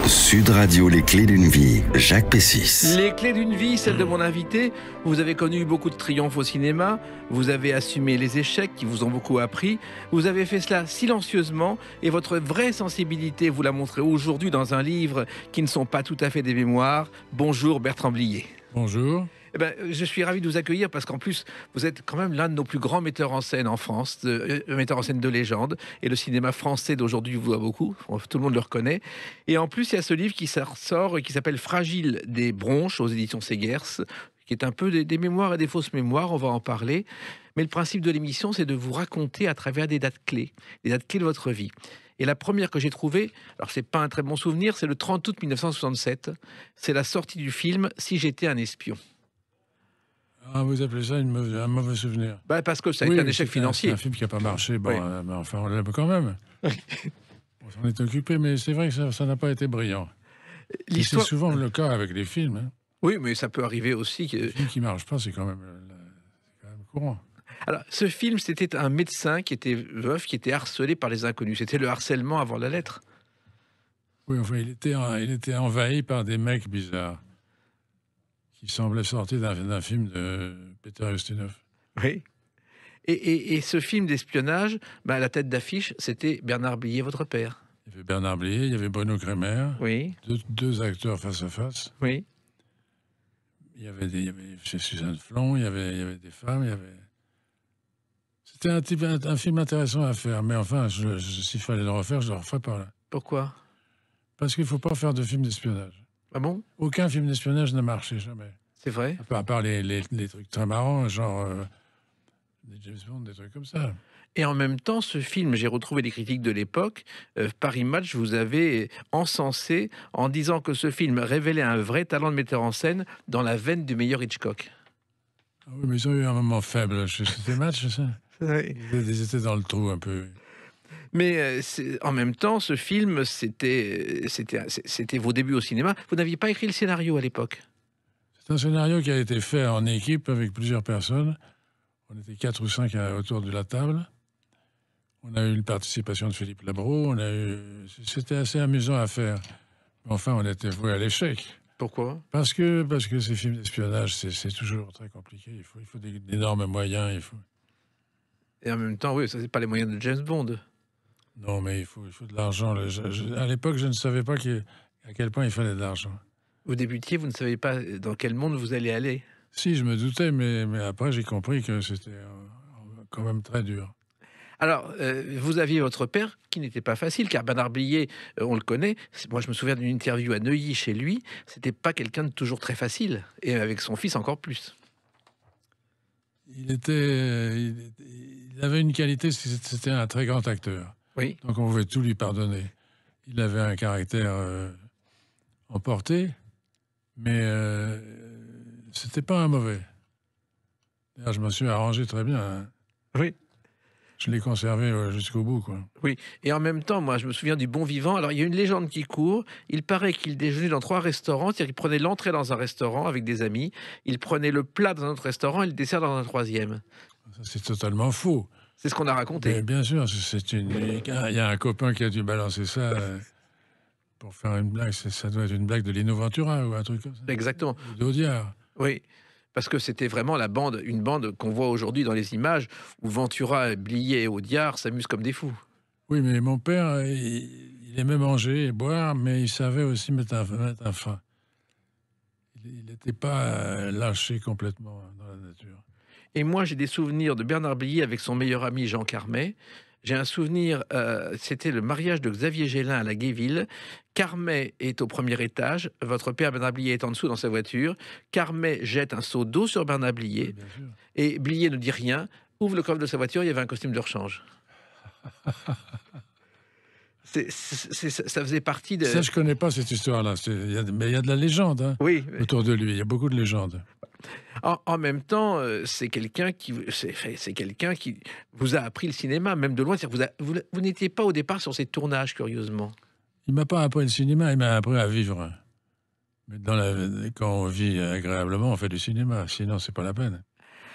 Sud Radio, les clés d'une vie, Jacques Pessis. Les clés d'une vie, celle de mon invité. Vous avez connu beaucoup de triomphes au cinéma. Vous avez assumé les échecs qui vous ont beaucoup appris. Vous avez fait cela silencieusement et votre vraie sensibilité, vous la montrez aujourd'hui dans un livre qui ne sont pas tout à fait des mémoires. Bonjour Bertrand Blier. Bonjour. Eh ben, je suis ravi de vous accueillir parce qu'en plus, vous êtes quand même l'un de nos plus grands metteurs en scène en France, metteurs en scène de légende. Et le cinéma français d'aujourd'hui vous voit beaucoup, tout le monde le reconnaît. Et en plus, il y a ce livre qui sort et qui s'appelle Fragile des bronches aux éditions Segers, qui est un peu des mémoires et des fausses mémoires, on va en parler. Mais le principe de l'émission, c'est de vous raconter à travers des dates clés de votre vie. Et la première que j'ai trouvée, alors c'est pas un très bon souvenir, c'est le 30 août 1967. C'est la sortie du film Si j'étais un espion. Ah, vous appelez ça un mauvais souvenir? Bah parce que ça a été un échec financier. C'est un film qui n'a pas marché, bon, Oui. Mais enfin, on l'aime quand même. On s'en est occupé, mais c'est vrai que ça n'a pas été brillant. C'est souvent le cas avec les films. Hein. Oui, mais ça peut arriver aussi. Les films qui ne marchent pas, c'est quand même courant. Alors, ce film, c'était un médecin qui était veuf, qui était harcelé par les inconnus. C'était le harcèlement avant la lettre. Oui, enfin, il était envahi par des mecs bizarres qui semblaient sortir d'un film de Peter Ustinov. Oui. Et ce film d'espionnage, bah, la tête d'affiche, c'était Bernard Blier, votre père. Il y avait Bernard Blier, il y avait Bruno Kremer, Oui. deux acteurs face à face. Oui. Il y avait chez Suzanne Flon, il y avait des femmes, C'était un film intéressant à faire, mais enfin, s'il fallait le refaire, je le referais pas là. Pourquoi? Parce qu'il ne faut pas faire de film d'espionnage. Ah bon? Aucun film d'espionnage n'a marché, jamais. C'est vrai? À part les trucs très marrants, genre des James Bond, des trucs comme ça. Et en même temps, ce film, j'ai retrouvé les critiques de l'époque. Paris Match, vous avez encensé en disant que ce film révélait un vrai talent de metteur en scène dans la veine du meilleur Hitchcock. Ah oui, mais ils ont eu un moment faible. C'était Match, ça. Oui. Ils étaient dans le trou un peu. Mais en même temps, ce film, c'était vos débuts au cinéma. Vous n'aviez pas écrit le scénario à l'époque? C'est un scénario qui a été fait en équipe avec plusieurs personnes. On était 4 ou 5 autour de la table. On a eu une participation de Philippe Labro. C'était assez amusant à faire. Mais enfin, on était voué à l'échec. Pourquoi? Parce que ces films d'espionnage, c'est toujours très compliqué. Il faut d'énormes moyens. Et en même temps, oui, ça c'est pas les moyens de James Bond. Non, mais il faut de l'argent. À l'époque, je ne savais pas à quel point il fallait de l'argent. Vous débutiez, vous ne savez pas dans quel monde vous allez aller. Si, je me doutais, mais après, j'ai compris que c'était quand même très dur. Alors, vous aviez votre père qui n'était pas facile, car Bernard Blier, on le connaît. Moi, je me souviens d'une interview à Neuilly chez lui. C'était pas quelqu'un de toujours très facile, et avec son fils encore plus. Il avait une qualité, c'était un très grand acteur. Oui. Donc on pouvait tout lui pardonner. Il avait un caractère emporté, mais c'était pas un mauvais. D'ailleurs, je me suis arrangé très bien. Hein. Oui. Je l'ai conservé jusqu'au bout, quoi. Oui, et en même temps, moi, je me souviens du bon vivant. Alors, il y a une légende qui court. Il paraît qu'il déjeunait dans 3 restaurants. C'est-à-dire qu'il prenait l'entrée dans un restaurant avec des amis. Il prenait le plat dans un autre restaurant et le dessert dans un 3e. Ça, c'est totalement faux. C'est ce qu'on a raconté. Mais bien sûr, il y a un copain qui a dû balancer ça pour faire une blague. Ça doit être une blague de Lino Ventura ou un truc comme ça. Exactement. Ou d'Audiard. Oui. Parce que c'était vraiment une bande qu'on voit aujourd'hui dans les images où Ventura, Blier et Audiard s'amusent comme des fous. Oui, mais mon père, il aimait manger et boire, mais il savait aussi mettre un frein. Il n'était pas lâché complètement dans la nature. Et moi, j'ai des souvenirs de Bernard Blier avec son meilleur ami Jean Carmet. J'ai un souvenir, c'était le mariage de Xavier Gélin à la Guéville. Carmet est au premier étage, votre père Bernard Blier est en dessous dans sa voiture. Carmet jette un seau d'eau sur Bernard Blier. Oui, et Blier ne dit rien, ouvre le coffre de sa voiture, il y avait un costume de rechange. Ça faisait partie de... Ça, je connais pas cette histoire-là. Mais il y a de la légende hein, oui, autour de lui. Il y a beaucoup de légendes. En même temps, c'est quelqu'un qui vous a appris le cinéma, même de loin. Vous n'étiez pas au départ sur ces tournages, curieusement. Il m'a pas appris le cinéma, il m'a appris à vivre. Mais quand on vit agréablement, on fait du cinéma. Sinon, c'est pas la peine.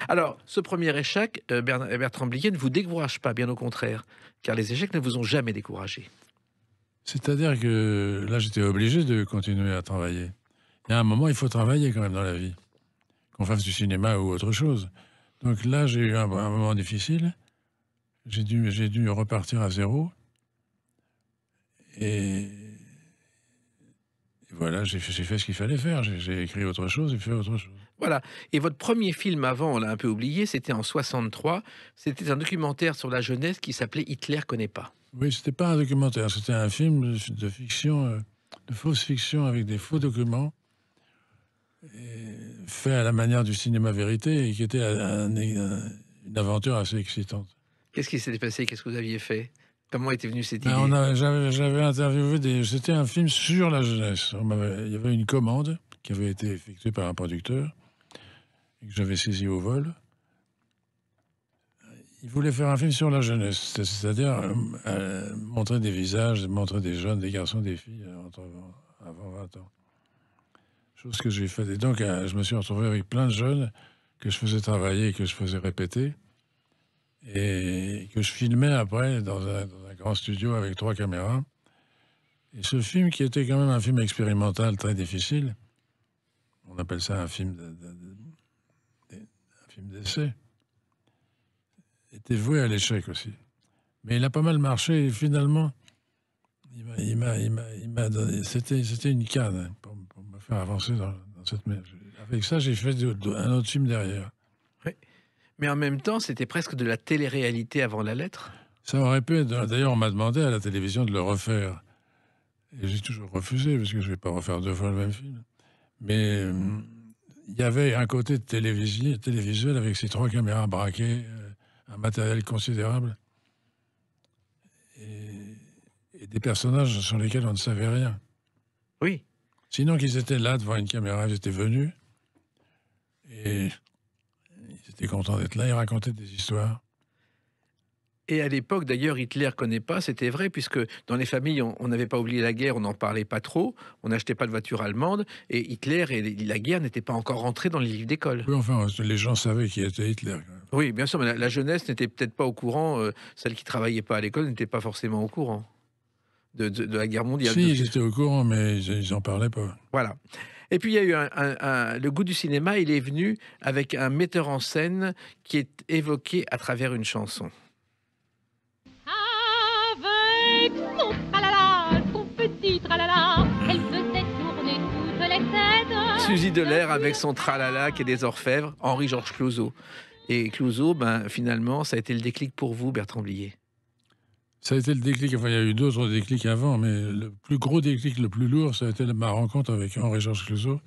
Alors, ce premier échec, Bertrand Blier ne vous décourage pas, bien au contraire, car les échecs ne vous ont jamais découragé. C'est-à-dire que là, j'étais obligé de continuer à travailler. Il y a un moment, il faut travailler quand même dans la vie, qu'on fasse du cinéma ou autre chose. Donc là, j'ai eu un moment difficile. J'ai dû repartir à zéro. Et voilà, j'ai fait ce qu'il fallait faire. J'ai écrit autre chose et fait autre chose. Voilà. Et votre premier film avant, on l'a un peu oublié, c'était en 63. C'était un documentaire sur la jeunesse qui s'appelait Hitler connaît pas. Oui, c'était pas un documentaire, c'était un film de fiction, de fausse fiction avec des faux documents, fait à la manière du cinéma vérité et qui était une aventure assez excitante. Qu'est-ce qui s'était passé? Qu'est-ce que vous aviez fait? Comment était venue cette idée? J'avais interviewé c'était un film sur la jeunesse. Il y avait une commande qui avait été effectuée par un producteur et que j'avais saisi au vol. Il voulait faire un film sur la jeunesse, c'est-à-dire montrer des visages, montrer des jeunes, des garçons, des filles avant 20 ans. Chose que j'ai faite. Et donc, je me suis retrouvé avec plein de jeunes que je faisais travailler, que je faisais répéter, et que je filmais après dans un grand studio avec 3 caméras. Et ce film, qui était quand même un film expérimental très difficile, on appelle ça un film d'essai, était voué à l'échec aussi. Mais il a pas mal marché et finalement, il m'a donné. C'était une canne pour me faire avancer dans cette mer. Avec ça, j'ai fait un autre film derrière. Oui. Mais en même temps, c'était presque de la télé-réalité avant la lettre. Ça aurait pu être. D'ailleurs, on m'a demandé à la télévision de le refaire. Et j'ai toujours refusé, parce que je ne vais pas refaire 2 fois le même film. Mais il y avait un côté télévisuel avec ces 3 caméras braquées, un matériel considérable. Et des personnages sur lesquels on ne savait rien. Oui. Sinon qu'ils étaient là devant une caméra, ils étaient venus. Et ils étaient contents d'être là, ils racontaient des histoires. Et à l'époque, d'ailleurs, Hitler connaît pas, c'était vrai, puisque dans les familles, on n'avait pas oublié la guerre, on n'en parlait pas trop, on n'achetait pas de voiture allemande, et Hitler et la guerre n'étaient pas encore rentrés dans les livres d'école. Oui, enfin, les gens savaient qui était Hitler. Quand même. Oui, bien sûr, mais la jeunesse n'était peut-être pas au courant, celle qui travaillait pas à l'école n'était pas forcément au courant de la guerre mondiale. Si, ils étaient au courant, mais ils n'en parlaient pas. Voilà. Et puis il y a eu le goût du cinéma, il est venu avec un metteur en scène qui est évoqué à travers une chanson. Avec son tralala, son petit tralala, elle faisait tourner toutes les têtes. Suzy Delair avec son tralala qui est des orfèvres, Henri-Georges Clouzot. Et Clouzot, finalement, ça a été le déclic pour vous, Bertrand Blier. Ça a été le déclic, enfin il y a eu d'autres déclics avant, mais le plus gros déclic, le plus lourd, ça a été ma rencontre avec Henri-Georges Clouzot,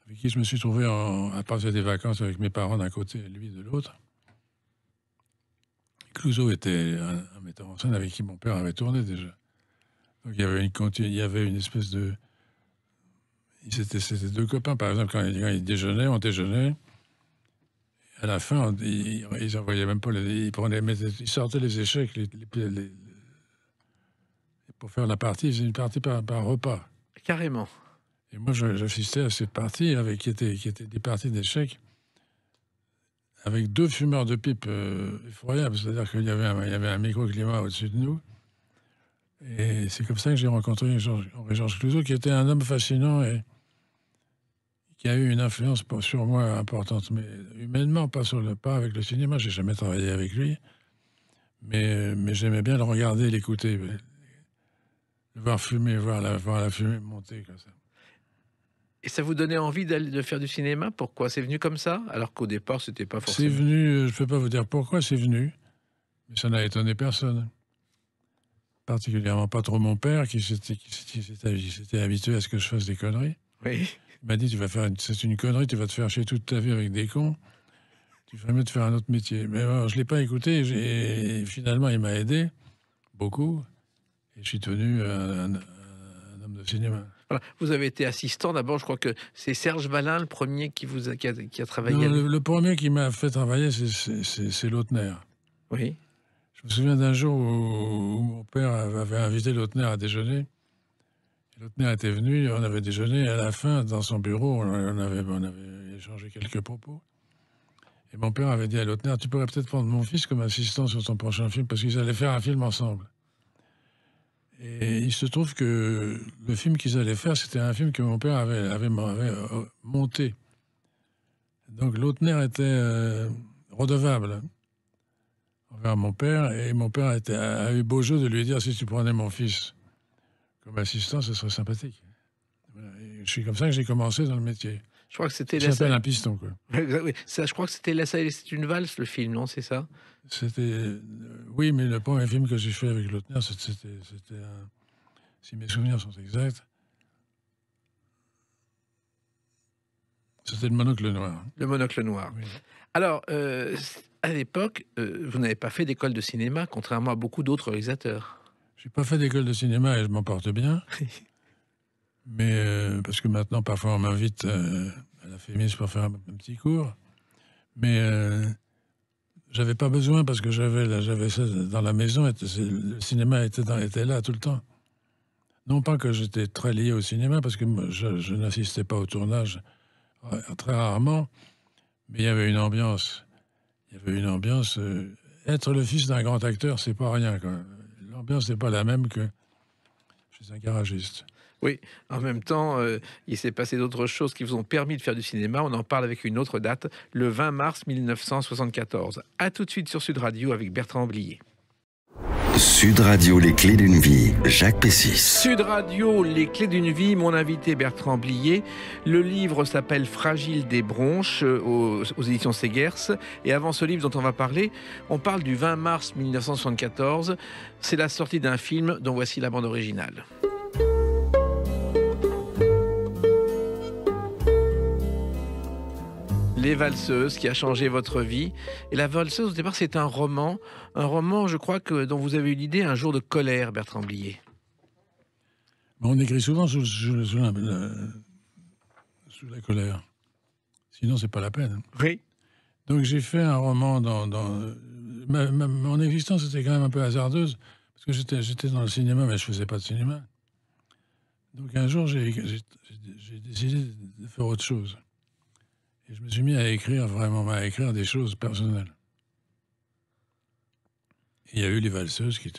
avec qui je me suis trouvé à passer des vacances avec mes parents d'un côté et lui de l'autre. Clouzot était un metteur en scène avec qui mon père avait tourné déjà. Donc il y avait une espèce de... C'était 2 copains, par exemple, quand ils déjeunaient, on déjeunait. À la fin, ils envoyaient même pas ils sortaient les échecs pour faire la partie. Ils faisaient une partie par repas. Carrément. Et moi, j'assistais à cette partie qui étaient des parties d'échecs avec 2 fumeurs de pipe effroyables. C'est-à-dire qu'il y avait un microclimat au-dessus de nous. Et c'est comme ça que j'ai rencontré Henri-Georges Clouzot, qui était un homme fascinant et qui a eu une influence sur moi importante, mais humainement, pas avec le cinéma. J'ai jamais travaillé avec lui, mais j'aimais bien le regarder, l'écouter, le voir fumer, voir la fumée monter comme ça. Et ça vous donnait envie de faire du cinéma? Pourquoi? C'est venu comme ça? Alors qu'au départ, c'était pas forcément... C'est venu, je peux pas vous dire pourquoi c'est venu, mais ça n'a étonné personne. Particulièrement pas trop mon père, qui s'était habitué à ce que je fasse des conneries. Oui. Il m'a dit, c'est une connerie, tu vas te faire chier toute ta vie avec des cons. Tu ferais mieux de faire un autre métier. Mais bon, je ne l'ai pas écouté. Et finalement, il m'a aidé beaucoup. Et je suis devenu un homme de cinéma. Voilà. Vous avez été assistant. D'abord, je crois que c'est Serge Valin, le premier qui a travaillé. Non, le premier qui m'a fait travailler, c'est Lautner. Oui. Je me souviens d'un jour où mon père avait invité Lautner à déjeuner. Lautner était venu, on avait déjeuné, et à la fin, dans son bureau, on avait échangé quelques propos. Et mon père avait dit à Lautner, tu pourrais peut-être prendre mon fils comme assistant sur ton prochain film, parce qu'ils allaient faire un film ensemble. Et il se trouve que le film qu'ils allaient faire, c'était un film que mon père avait monté. Donc Lautner était redevable envers mon père, et mon père a eu beau jeu de lui dire: si tu prenais mon fils comme assistant, ce serait sympathique. Voilà. Et c'est comme ça que j'ai commencé dans le métier. Je crois que c'était Ça s'appelle un piston, quoi. Oui, ça, je crois que c'était c'est une valse, le film, non? C'est ça? C'était oui, mais le premier film que j'ai fait avec Lautner, c'était un, si mes souvenirs sont exacts, c'était Le Monocle Noir. Le Monocle Noir. Oui. Alors, à l'époque, vous n'avez pas fait d'école de cinéma, contrairement à beaucoup d'autres réalisateurs. J'ai pas fait d'école de cinéma et je m'en porte bien. Mais parce que maintenant, parfois, on m'invite à la Fémis pour faire un petit cours. Mais j'avais pas besoin parce que j'avais ça dans la maison. Le cinéma était là tout le temps. Non pas que j'étais très lié au cinéma, parce que je n'assistais pas au tournage très rarement, mais il y avait une ambiance. Il y avait une ambiance. Être le fils d'un grand acteur, c'est pas rien, quoi. L'ambiance n'est pas la même que chez un garagiste. Oui, en même temps, il s'est passé d'autres choses qui vous ont permis de faire du cinéma. On en parle avec une autre date, le 20 mars 1974. A tout de suite sur Sud Radio avec Bertrand Blier. Sud Radio, les clés d'une vie, Jacques Pessis. Sud Radio, les clés d'une vie, mon invité Bertrand Blier. Le livre s'appelle Fragile des bronches aux éditions Segers. Et avant ce livre dont on va parler, on parle du 20 mars 1974. C'est la sortie d'un film dont voici la bande originale. Les valseuses, qui a changé votre vie. Et La valseuse, au départ, c'est un roman, je crois, dont vous avez eu l'idée, Un jour de colère, Bertrand Blier. On écrit souvent sous la colère. Sinon, c'est pas la peine. Oui. Donc, j'ai fait un roman mon existence était quand même un peu hasardeuse, parce que j'étais dans le cinéma, mais je faisais pas de cinéma. Donc, un jour, j'ai décidé de faire autre chose. Et je me suis mis à écrire des choses personnelles. Et il y a eu Les Valseuses qui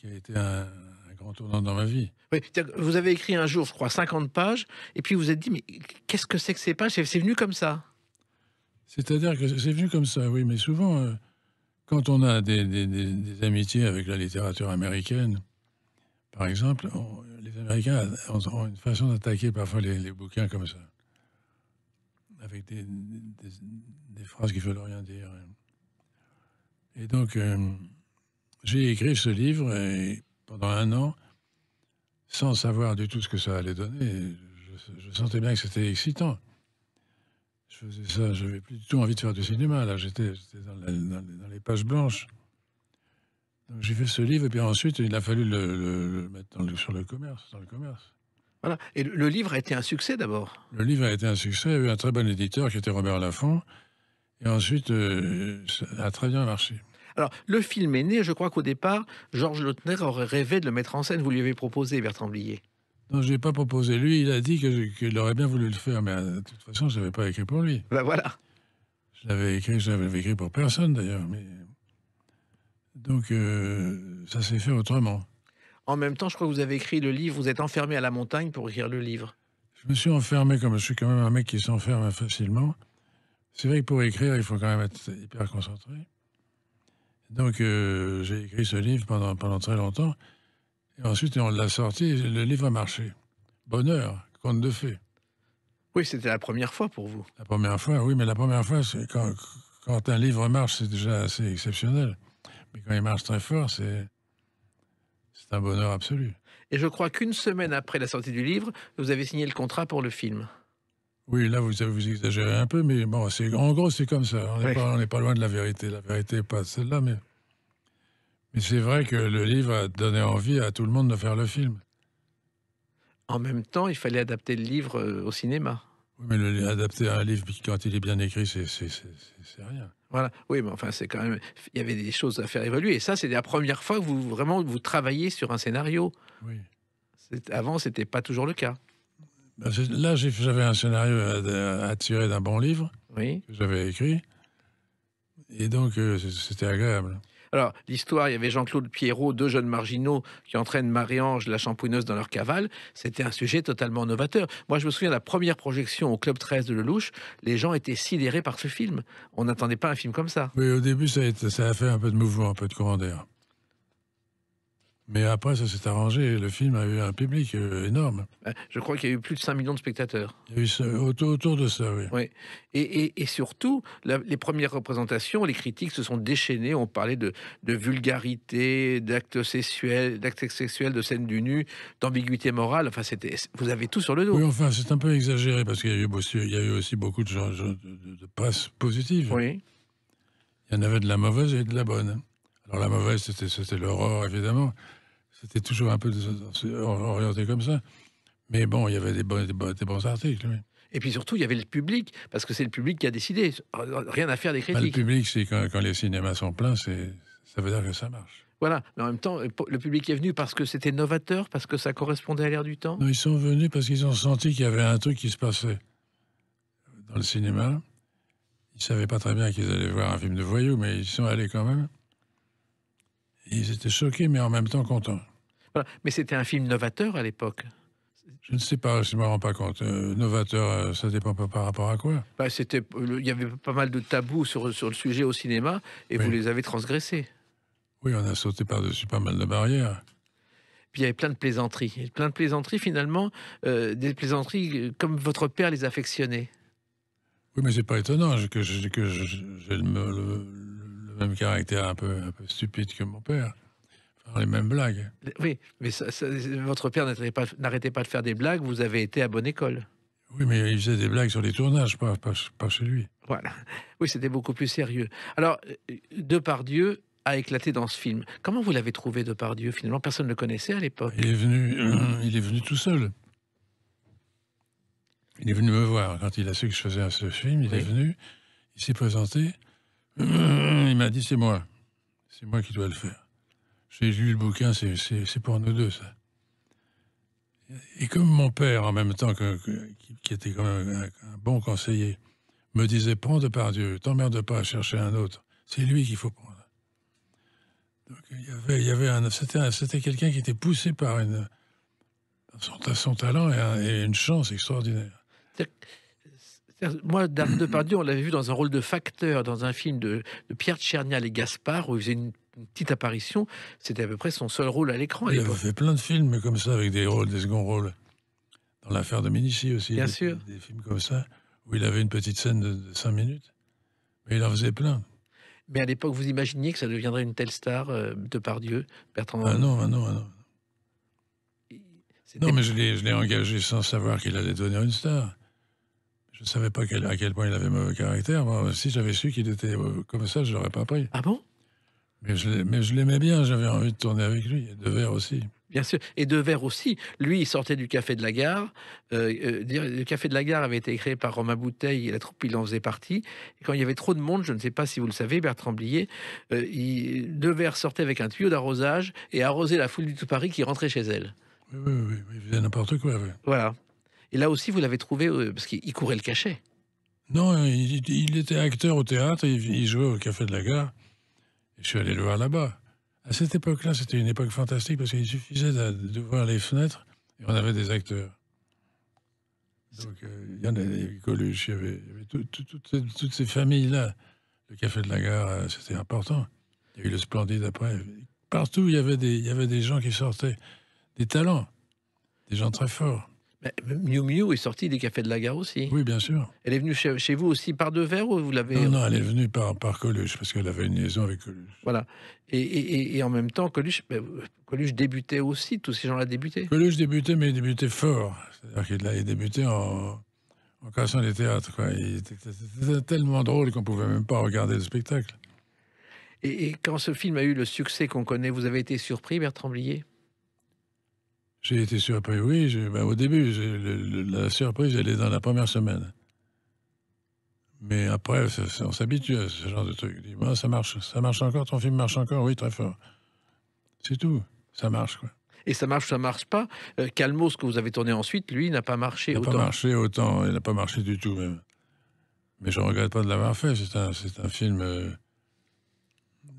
a été un grand tournant dans ma vie. Oui, vous avez écrit un jour, je crois, 50 pages, et puis vous vous êtes dit, mais qu'est-ce que c'est que ces pages? C'est venu comme ça. C'est-à-dire que c'est venu comme ça, oui, mais souvent, quand on a des amitiés avec la littérature américaine, par exemple, les Américains ont une façon d'attaquer parfois les bouquins comme ça, avec des phrases qui ne veulent rien dire. Et donc, j'ai écrit ce livre et pendant 1 an, sans savoir du tout ce que ça allait donner. Je sentais bien que c'était excitant. Je faisais ça, je n'avais plus du tout envie de faire du cinéma. Là, j'étais dans les pages blanches. Donc, j'ai fait ce livre et puis ensuite, il a fallu le mettre dans le commerce. Voilà. Et le livre a été un succès d'abord. Le livre a été un succès, il y a eu un très bon éditeur qui était Robert Laffont. Et ensuite, ça a très bien marché. Alors, le film est né, je crois qu'au départ, Georges Lautner aurait rêvé de le mettre en scène. Vous lui avez proposé, Bertrand Blier. Non, je ne l'ai pas proposé. Lui, il a dit qu'il aurait bien voulu le faire, mais de toute façon, je ne l'avais pas écrit pour lui. Ben voilà. Je l'avais écrit pour personne, d'ailleurs. Mais... Donc, ça s'est fait autrement. En même temps, je crois que vous avez écrit le livre, vous êtes enfermé à la montagne pour écrire le livre. Je me suis enfermé, comme je suis quand même un mec qui s'enferme facilement. C'est vrai que pour écrire, il faut quand même être hyper concentré. Donc, j'ai écrit ce livre pendant très longtemps. Et ensuite, on l'a sorti et le livre a marché. Bonheur, conte de fées. Oui, c'était la première fois pour vous. La première fois, oui, mais la première fois, c'est quand un livre marche, c'est déjà assez exceptionnel. Mais quand il marche très fort, c'est un bonheur absolu. Et je crois qu'une semaine après la sortie du livre, vous avez signé le contrat pour le film. Oui, là, vous exagérez un peu, mais bon, en gros, c'est comme ça. On n'est pas loin de la vérité. La vérité n'est pas celle-là, mais c'est vrai que le livre a donné envie à tout le monde de faire le film. En même temps, il fallait adapter le livre au cinéma. Oui, mais adapter un livre, quand il est bien écrit, c'est rien. Voilà. Oui, mais enfin, c'est quand même... Il y avait des choses à faire évoluer. Et ça, c'est la première fois que vous travaillez sur un scénario. Oui. Avant, c'était pas toujours le cas. Là, j'avais un scénario à tirer d'un bon livre, oui, que j'avais écrit. Et donc, c'était agréable. Alors, l'histoire, il y avait Jean-Claude Pierrot, 2 jeunes marginaux qui entraînent Marie-Ange, la champouineuse, dans leur cavale. C'était un sujet totalement novateur. Moi, je me souviens de la première projection au Club 13 de Lelouch. Les gens étaient sidérés par ce film. On n'attendait pas un film comme ça. Oui, au début, ça a fait un peu de mouvement, un peu de courant d'air. Mais après, ça s'est arrangé. Le film a eu un public énorme. Je crois qu'il y a eu plus de 5 millions de spectateurs. Il y a eu autour de ça, oui. Oui. Et surtout, les premières représentations, les critiques se sont déchaînées. On parlait de vulgarité, d'actes sexuels, de scènes du nu, d'ambiguïté morale. Enfin, vous avez tout sur le dos. Oui, enfin, c'est un peu exagéré parce qu'il y a eu aussi beaucoup de gens de presse positive. Oui. Il y en avait de la mauvaise et de la bonne. Alors la mauvaise, c'était l'horreur, évidemment. C'était toujours un peu orienté comme ça. Mais bon, il y avait des bons articles, oui. Et puis surtout, il y avait le public, parce que c'est le public qui a décidé. Rien à faire des Le critiques. public, c'est quand les cinémas sont pleins, ça veut dire que ça marche. Voilà. Mais en même temps, le public est venu parce que c'était novateur, parce que ça correspondait à l'ère du temps. Non, ils sont venus parce qu'ils ont senti qu'il y avait un truc qui se passait dans le cinéma. Ils ne savaient pas très bien qu'ils allaient voir un film de voyous, mais ils sont allés quand même. Et ils étaient choqués, mais en même temps contents. Voilà. Mais c'était un film novateur à l'époque. Je ne sais pas, je ne me rends pas compte. Novateur, ça dépend pas par rapport à quoi. Bah, il y avait pas mal de tabous sur le sujet au cinéma, et Oui. vous les avez transgressés. Oui, on a sauté par-dessus pas mal de barrières. Puis il y avait plein de plaisanteries. Et plein de plaisanteries, finalement, des plaisanteries comme votre père les affectionnait. Oui, mais c'est pas étonnant que j'ai le même caractère un peu stupide que mon père. Enfin, les mêmes blagues. Oui, mais votre père n'arrêtait pas de faire des blagues, vous avez été à bonne école. Oui, mais il faisait des blagues sur les tournages, pas chez lui. Voilà. Oui, c'était beaucoup plus sérieux. Alors, Depardieu a éclaté dans ce film. Comment vous l'avez trouvé, Depardieu? Finalement, personne ne le connaissait à l'époque. Il est venu tout seul. Il est venu me voir quand il a su que je faisais ce film. Il est venu, il s'est présenté. Il m'a dit, c'est moi qui dois le faire. J'ai lu le bouquin, c'est pour nous deux, ça. Et comme mon père, en même temps, qui était quand même un bon conseiller, me disait, prends Depardieu, t'emmerde pas à chercher un autre. C'est lui qu'il faut prendre. Donc, c'était quelqu'un qui était poussé par son talent et une chance extraordinaire. Moi, Depardieu, on l'avait vu dans un rôle de facteur dans un film de Pierre Tchernial et Gaspard, où il faisait une petite apparition. C'était à peu près son seul rôle à l'écran. Il avait fait plein de films comme ça, avec des seconds rôles. Dans l'affaire de Ménicie aussi. Bien sûr. Des films comme ça, où il avait une petite scène de 5 minutes. Mais il en faisait plein. Mais à l'époque, vous imaginiez que ça deviendrait une telle star, Depardieu, Bertrand? Ah non. Non, mais je l'ai engagé sans savoir qu'il allait devenir une star. Je ne savais pas à quel point il avait mauvais caractère. Moi, si j'avais su qu'il était comme ça, je ne l'aurais pas pris. Ah bon? Mais je l'aimais bien, j'avais envie de tourner avec lui. Et Devers aussi. Bien sûr. Et Devers aussi. Lui, il sortait du Café de la Gare. Le Café de la Gare avait été créé par Romain Bouteille et la troupe, il en faisait partie. Et quand il y avait trop de monde, je ne sais pas si vous le savez, Bertrand Blier, Devers sortait avec un tuyau d'arrosage et arrosait la foule du tout Paris qui rentrait chez elle. Oui, il faisait n'importe quoi. Oui. Voilà. Et là aussi, vous l'avez trouvé, parce qu'il courait le cachet. Non, il était acteur au théâtre, il jouait au Café de la Gare. Et je suis allé le voir là-bas. À cette époque-là, c'était une époque fantastique parce qu'il suffisait de voir les fenêtres et on avait des acteurs. Donc, il y en avait Coluche, il y avait toutes ces familles-là. Le Café de la Gare, c'était important. Il y a eu le Splendide après. Partout, il y avait des gens qui sortaient, des talents, des gens très forts. Miu Miu est sortie des Cafés de la Gare aussi. Oui, bien sûr. Elle est venue chez vous aussi par Devers ou vous l'avez... Non, elle est venue par Coluche, parce qu'elle avait une liaison avec Coluche. Voilà. Et en même temps, Coluche débutait aussi, tous ces gens-là débutaient. Coluche débutait, mais il débutait fort. C'est-à-dire qu'il débutait en cassant les théâtres, quoi. C'était tellement drôle qu'on pouvait même pas regarder le spectacle. Et quand ce film a eu le succès qu'on connaît, vous avez été surpris, Bertrand Blier? J'ai été surpris, oui. Au début, la surprise, elle est dans la première semaine. Mais après, on s'habitue à ce genre de truc. On dit, bon, ça marche encore, ton film marche encore, oui, très fort. C'est tout, ça marche, quoi. Et ça marche, ça marche pas. Calmos, que vous avez tourné ensuite, lui, n'a pas marché autant. Il n'a pas marché autant, il n'a pas marché du tout, même. Mais je ne regrette pas de l'avoir fait, c'est un film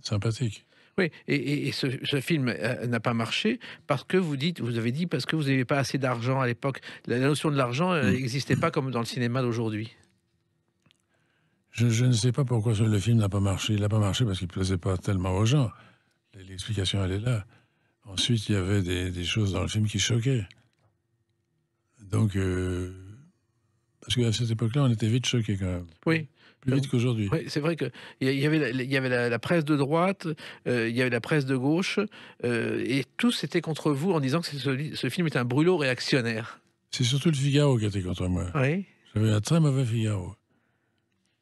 sympathique. Oui, et ce film n'a pas marché parce que vous avez dit parce que vous n'avez pas assez d'argent à l'époque. La notion de l'argent n'existait pas comme dans le cinéma d'aujourd'hui. Je ne sais pas pourquoi le film n'a pas marché. Il n'a pas marché parce qu'il ne plaisait pas tellement aux gens. L'explication, elle est là. Ensuite, il y avait des choses dans le film qui choquaient. Donc, parce qu'à cette époque-là, on était vite choqués quand même. Oui. Plus vite qu'aujourd'hui. Oui, c'est vrai qu'il y avait la presse de droite, il y avait la presse de gauche, et tous étaient contre vous en disant que ce film est un brûlot réactionnaire. C'est surtout le Figaro qui était contre moi. Oui. J'avais un très mauvais Figaro.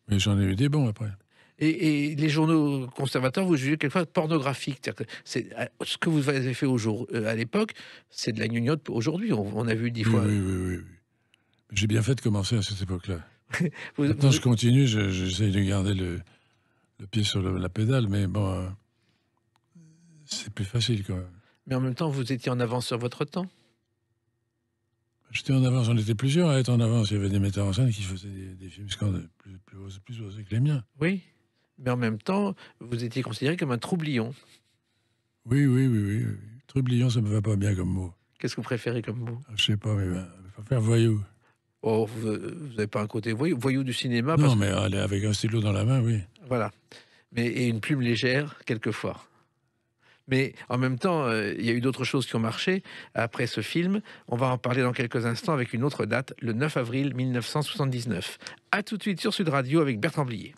Mais j'en ai eu des bons après. Et les journaux conservateurs, vous jugez quelquefois pornographique. C'est-à-dire que ce que vous avez fait à l'époque, c'est de la gnognotte aujourd'hui. On a vu 10 fois. Oui. J'ai bien fait de commencer à cette époque-là. Maintenant, je continue, j'essaye de garder le pied sur la pédale, mais bon, c'est plus facile quand même. Mais en même temps, vous étiez en avance sur votre temps. J'étais en avance, on était plusieurs à être en avance. Il y avait des metteurs en scène qui faisaient des films plus osés que les miens. Oui, mais en même temps, vous étiez considéré comme un troublion. Oui. Trublion, ça me va pas bien comme mot. Qu'est-ce que vous préférez comme mot? Je sais pas, mais faut faire voyou. Oh, vous n'avez pas un côté voyou du cinéma? Non, mais aller avec un stylo dans la main, oui. Voilà. Et une plume légère, quelquefois. Mais en même temps, il y a eu d'autres choses qui ont marché après ce film. On va en parler dans quelques instants avec une autre date, le 9 avril 1979. A tout de suite sur Sud Radio avec Bertrand Blier.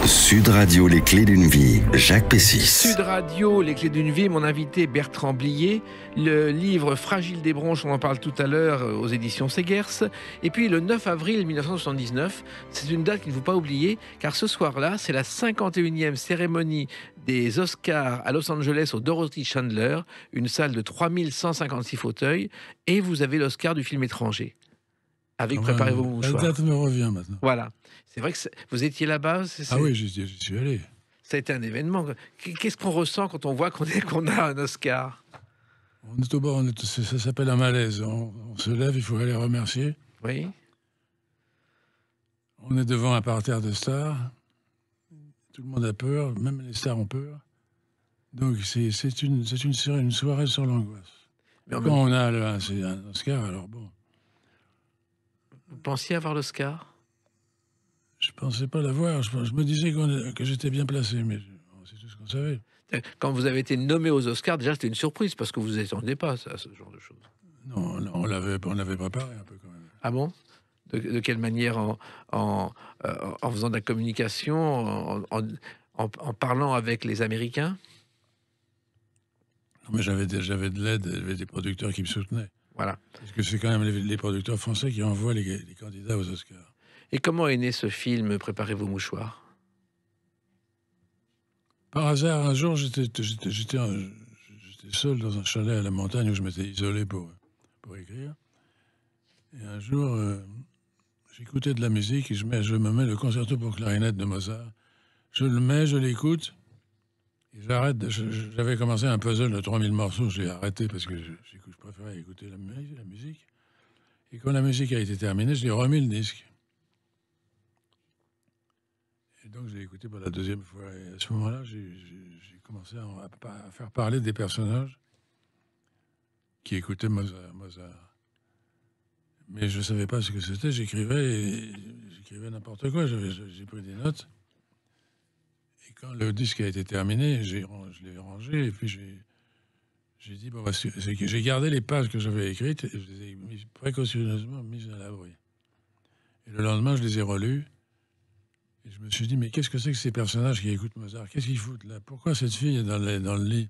Sud Radio, les clés d'une vie, Jacques Pessis. Sud Radio, les clés d'une vie, mon invité Bertrand Blier. Le livre Fragile des bronches, on en parle tout à l'heure aux éditions Segers. Et puis le 9 avril 1979, c'est une date qu'il ne faut pas oublier, car ce soir-là, c'est la 51e cérémonie des Oscars à Los Angeles au Dorothy Chandler, une salle de 3156 fauteuils, et vous avez l'Oscar du film étranger. Avec Préparez vos mouchoirs. La date me revient maintenant. Voilà. C'est vrai que vous étiez là-bas. Ah oui, j'y suis allé. Ça a été un événement. Qu'est-ce qu'on ressent quand on voit qu'on a un Oscar? On est au bord, ça s'appelle un malaise. On se lève, il faut aller remercier. Oui. On est devant un parterre de stars. Tout le monde a peur, même les stars ont peur. Donc c'est une soirée sur l'angoisse. Quand on a un Oscar, alors bon. Vous pensiez avoir l'Oscar? Je pensais pas l'avoir. Je me disais que j'étais bien placé, mais c'est tout ce qu'on savait. Quand vous avez été nommé aux Oscars, déjà c'était une surprise parce que vous ne attendiez pas à ce genre de choses. Non, on l'avait préparé un peu quand même. Ah bon? De quelle manière? En faisant de la communication, en parlant avec les Américains? Non, mais j'avais de l'aide, j'avais des producteurs qui me soutenaient. Voilà. Parce que c'est quand même les producteurs français qui envoient les candidats aux Oscars. Et comment est né ce film Préparez vos mouchoirs? Par hasard, un jour, j'étais seul dans un chalet à la montagne où je m'étais isolé pour écrire. Et un jour, j'écoutais de la musique et je me mets le concerto pour clarinette de Mozart. Je le mets, je l'écoute. Et j'arrête. J'avais commencé un puzzle de 3000 morceaux. J'ai arrêté parce que je préférais écouter la musique. Et quand la musique a été terminée, j'ai remis le disque. Et donc, j'ai écouté pour la deuxième fois. Et à ce moment-là, j'ai commencé à faire parler des personnages qui écoutaient Mozart. Mais je ne savais pas ce que c'était. J'écrivais n'importe quoi. J'ai pris des notes. Et quand le disque a été terminé, je l'ai rangé. Et puis, j'ai dit, bon, c'est que j'ai gardé les pages que j'avais écrites et je les ai précautionneusement mises à l'abri. Et le lendemain, je les ai relus. Et je me suis dit, mais qu'est-ce que c'est que ces personnages qui écoutent Mozart? Qu'est-ce qu'ils foutent là? Pourquoi cette fille est dans le lit?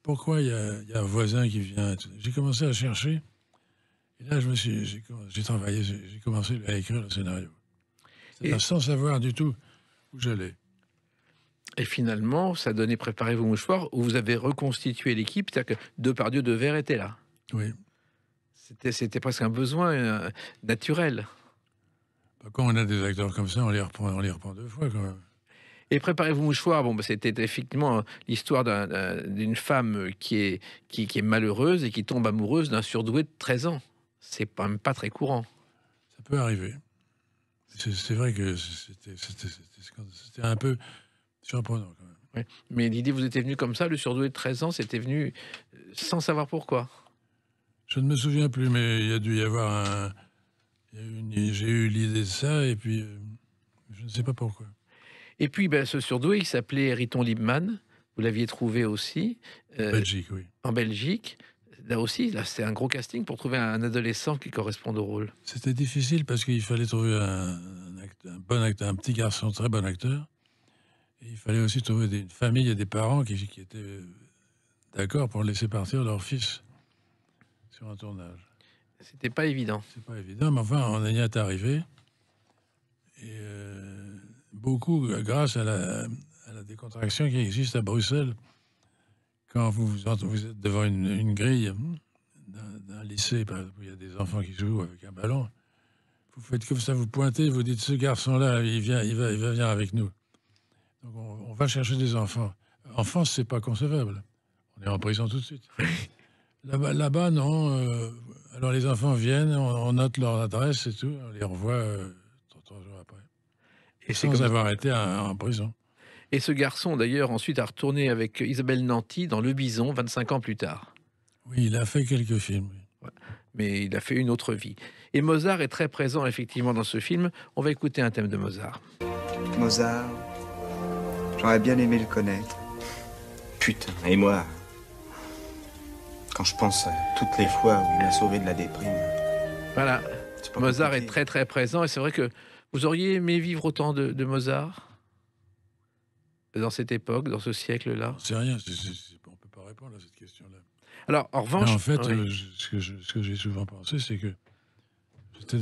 Pourquoi il y a un voisin qui vient? J'ai commencé à chercher. Et là, j'ai travaillé, j'ai commencé à écrire le scénario. Sans savoir du tout où j'allais. Et finalement, ça donnait Préparez vos mouchoirs, où vous avez reconstitué l'équipe, c'est-à-dire que Depardieu, Devers étaient là. Oui. C'était presque un besoin naturel. Quand on a des acteurs comme ça, on les reprend deux fois quand même. Et Préparez vos mouchoirs, c'était effectivement l'histoire d'une femme qui est malheureuse et qui tombe amoureuse d'un surdoué de 13 ans. C'est quand même pas très courant. Ça peut arriver. C'est vrai que c'était un peu surprenant quand même. Ouais. Mais l'idée vous était venue comme ça, le surdoué de 13 ans, c'était venu sans savoir pourquoi. Je ne me souviens plus, mais il y a dû y avoir un... J'ai eu l'idée de ça, et puis je ne sais pas pourquoi. Et puis, ben, ce surdoué, il s'appelait Riton Liebman. Vous l'aviez trouvé aussi Belgique, oui. en Belgique. Là aussi, là, c'est un gros casting pour trouver un adolescent qui corresponde au rôle. C'était difficile parce qu'il fallait trouver un bon acteur, un petit garçon, très bon acteur. Et il fallait aussi trouver une famille et des parents qui étaient d'accord pour laisser partir leur fils sur un tournage. C'était pas évident. C'est pas évident, mais enfin, on y est arrivé. Et beaucoup grâce à la décontraction qui existe à Bruxelles. Quand vous êtes devant une grille d'un lycée, par exemple, où il y a des enfants qui jouent avec un ballon, vous faites comme ça, vous pointez, vous dites, ce garçon-là, il va venir avec nous. Donc on va chercher des enfants. En France, c'est pas concevable. On est en prison tout de suite. Là-bas, non. Alors les enfants viennent, on note leur adresse et tout, on les revoit 3 jours après. Et Sans avoir été en prison. Et ce garçon, d'ailleurs, ensuite a retourné avec Isabelle Nanty dans Le Bison, 25 ans plus tard. Oui, il a fait quelques films. Oui. Ouais. Mais il a fait une autre vie. Et Mozart est très présent, effectivement, dans ce film. On va écouter un thème de Mozart. Mozart, j'aurais bien aimé le connaître. Putain, et moi, quand je pense à toutes les fois où il m'a sauvé de la déprime. Voilà, Mozart compliqué. est très très présent. Et c'est vrai que vous auriez aimé vivre autant de Mozart dans cette époque, dans ce siècle-là? C'est rien, on ne peut pas répondre à cette question-là. Alors, en revanche... Mais en fait, oui. ce que j'ai souvent pensé, c'est que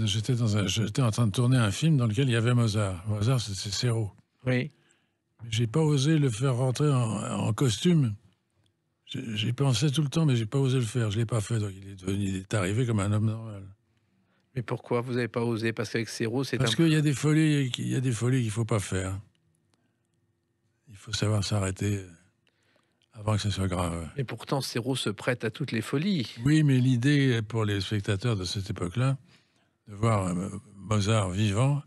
j'étais en train de tourner un film dans lequel il y avait Mozart. Mozart, c'est Serrault. Oui. Mais j'ai pas osé le faire rentrer en costume. J'y pensais tout le temps, mais j'ai pas osé le faire. Je l'ai pas fait, donc il est arrivé comme un homme normal. Mais pourquoi vous n'avez pas osé? Parce qu'avec Serrault, c'est Parce qu'il y a des folies, qu'il faut pas faire. Il faut savoir s'arrêter avant que ce soit grave. Mais pourtant, Serrault se prête à toutes les folies. Oui, mais l'idée pour les spectateurs de cette époque-là, de voir Mozart vivant,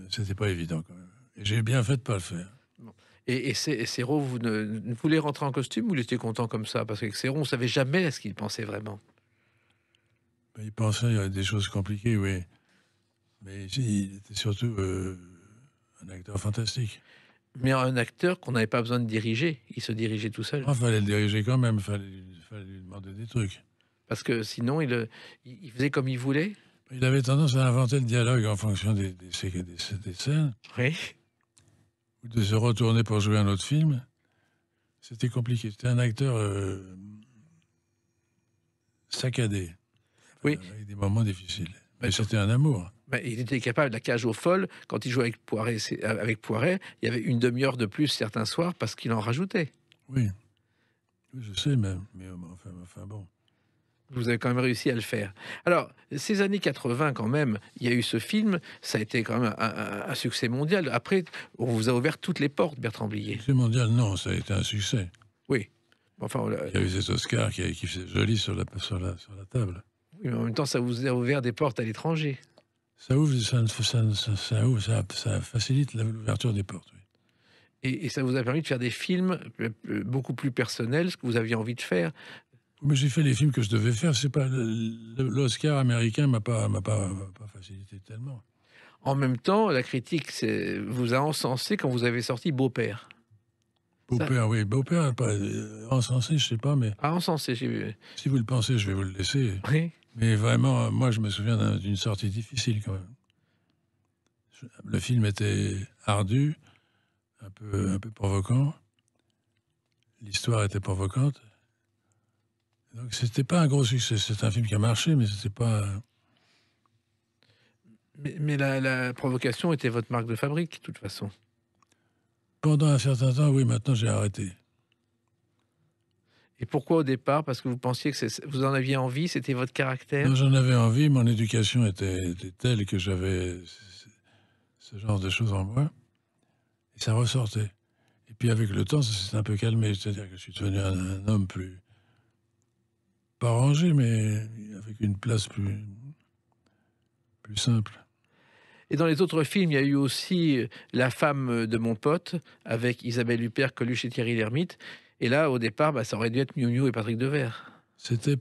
c'était pas évident quand même. Et j'ai bien fait de pas le faire. Et Serrault, vous ne voulez rentrer en costume ou il était content comme ça? Parce qu'avec Serrault, on ne savait jamais ce qu'il pensait vraiment. Ben, il pensait à des choses compliquées, oui. Mais il était surtout un acteur fantastique. Mais un acteur qu'on n'avait pas besoin de diriger, il se dirigeait tout seul. Il fallait le diriger quand même, il fallait lui demander des trucs. Parce que sinon, il faisait comme il voulait. Il avait tendance à inventer le dialogue en fonction des scènes, Oui. ou de se retourner pour jouer un autre film. C'était compliqué. C'était un acteur saccadé, Oui. avec des moments difficiles. Mais Ouais, c'était un amour. Ben, il était capable de la cage aux folles. Quand il jouait avec Poiret, il y avait une demi-heure de plus certains soirs parce qu'il en rajoutait. Oui. Oui, je sais même. Mais enfin bon. Vous avez quand même réussi à le faire. Alors, ces années 80, quand même, il y a eu ce film, ça a été quand même un succès mondial. Après, on vous a ouvert toutes les portes, Bertrand Blier. Le mondial, non, ça a été un succès. Oui. Enfin, Il y a eu des Oscars qui faisaient joli sur la table. oui, mais en même temps, ça vous a ouvert des portes à l'étranger. Ça ouvre, ça facilite l'ouverture des portes. Oui. Et ça vous a permis de faire des films beaucoup plus personnels, ce que vous aviez envie de faire. Mais j'ai fait les films que je devais faire. C'est pas l'Oscar américain m'a pas facilité tellement. En même temps, la critique vous a encensé quand vous avez sorti Beau-père. Beau-père, oui. Beau-père, pas encensé, je sais pas, mais Ah, encensé, j'ai vu. si vous le pensez, je vais vous le laisser. Oui. Mais vraiment, moi, je me souviens d'une sortie difficile quand même. Le film était ardu, un peu provocant. L'histoire était provocante. Donc c'était pas un gros succès. C'est un film qui a marché, mais c'était pas... Mais la provocation était votre marque de fabrique, de toute façon. Pendant un certain temps, oui, maintenant j'ai arrêté. Et pourquoi au départ? Parce que vous pensiez que vous en aviez envie, c'était votre caractère? Non, j'en avais envie, mon éducation était telle que j'avais ce genre de choses en moi. Et ça ressortait. Et puis avec le temps, ça s'est un peu calmé. C'est-à-dire que je suis devenu un homme plus... pas rangé, mais avec une place plus simple. Et dans les autres films, il y a eu aussi La femme de mon pote avec Isabelle Huppert, Coluche et Thierry Lhermitte. Et là, au départ, ça aurait dû être Miou Miou et Patrick Devers. C'était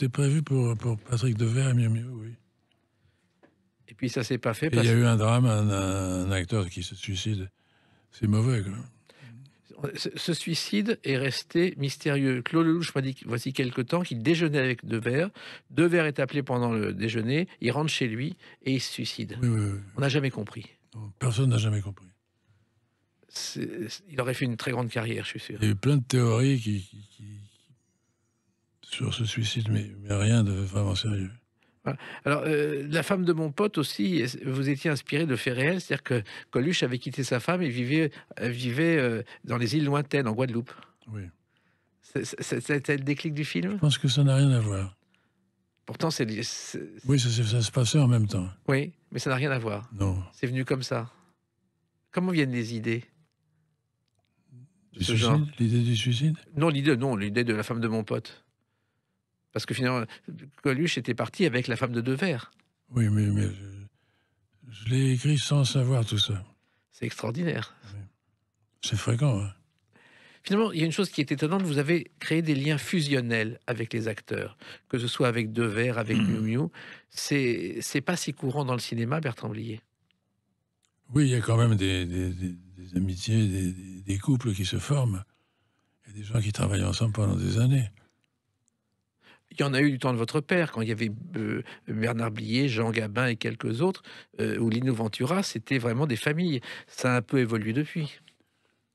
prévu pour Patrick Devers et Miu Miu, oui. Et puis ça s'est pas fait. Et il y a eu un drame, un acteur qui se suicide. C'est mauvais, quoi. Ce suicide est resté mystérieux. Claude Lelouch m'a dit voici quelque temps qu'il déjeunait avec Devers. Devers est appelé pendant le déjeuner, il rentre chez lui et il se suicide. Oui, oui, oui. On n'a jamais compris. Non, personne n'a jamais compris. Il aurait fait une très grande carrière, je suis sûr. Il y a eu plein de théories sur ce suicide, mais rien de vraiment sérieux. Voilà. Alors, la femme de mon pote aussi, vous étiez inspiré de faits réels, c'est-à-dire que Coluche avait quitté sa femme et vivait dans les îles lointaines, en Guadeloupe. Oui. C'était le déclic du film? Je pense que ça n'a rien à voir. Pourtant, Oui, ça se passait en même temps. Oui, mais ça n'a rien à voir. Non. C'est venu comme ça. Comment viennent les idées? Du suicide? L'idée du suicide? Non, l'idée de la femme de mon pote. Parce que finalement, Coluche était parti avec la femme de Devers. Oui, mais je l'ai écrit sans savoir tout ça. C'est extraordinaire. Oui. C'est fréquent, hein. Finalement, il y a une chose qui est étonnante, vous avez créé des liens fusionnels avec les acteurs, que ce soit avec Devers, avec Miu Miu. C'est pas si courant dans le cinéma, Bertrand Blier. Oui, il y a quand même des amitiés, des couples qui se forment. Il y a des gens qui travaillent ensemble pendant des années. Il y en a eu du temps de votre père, quand il y avait Bernard Blier, Jean Gabin et quelques autres, ou Lino Ventura, c'était vraiment des familles. Ça a un peu évolué depuis.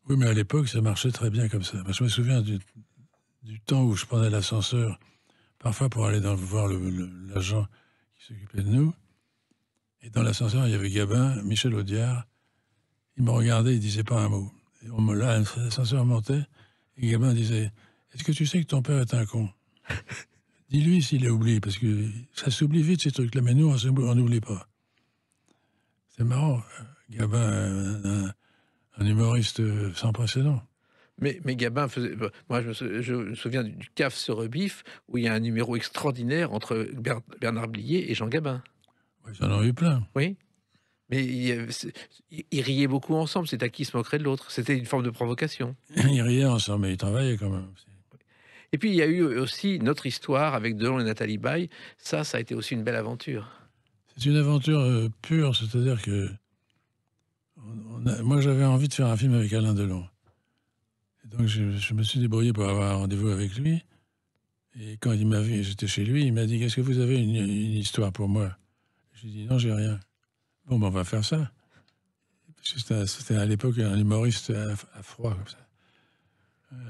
Oui, mais à l'époque, ça marchait très bien comme ça. Je me souviens du temps où je prenais l'ascenseur, parfois pour aller voir l'agent qui s'occupait de nous. Et dans l'ascenseur, il y avait Gabin, Michel Audiard. Il me regardait, il disait pas un mot. Et l'ascenseur montait, et Gabin disait « Est-ce que tu sais que ton père est un con ?» Dis-lui s'il a oublié, parce que ça s'oublie vite ces trucs-là, mais nous, on n'oublie pas. C'est marrant. Gabin, un humoriste sans précédent. Mais Gabin faisait... Moi, je me souviens du CAF sur Rebif, où il y a un numéro extraordinaire entre Bernard Blier et Jean Gabin. Oui, ils en ont eu plein. Oui. Mais ils riaient beaucoup ensemble. C'était à qui se moquerait de l'autre. C'était une forme de provocation. Ils riaient ensemble, mais ils travaillaient quand même. Et puis, il y a eu aussi notre histoire avec Delon et Nathalie Baye. Ça a été aussi une belle aventure. C'est une aventure pure, c'est-à-dire que moi, j'avais envie de faire un film avec Alain Delon. Et donc, je me suis débrouillé pour avoir un rendez-vous avec lui. Et quand il m'a vu, j'étais chez lui, il m'a dit « Est-ce que vous avez une histoire pour moi ?» J'ai dit « Non, j'ai rien. » Bon, on va faire ça. C'était à l'époque un humoriste à froid, comme ça.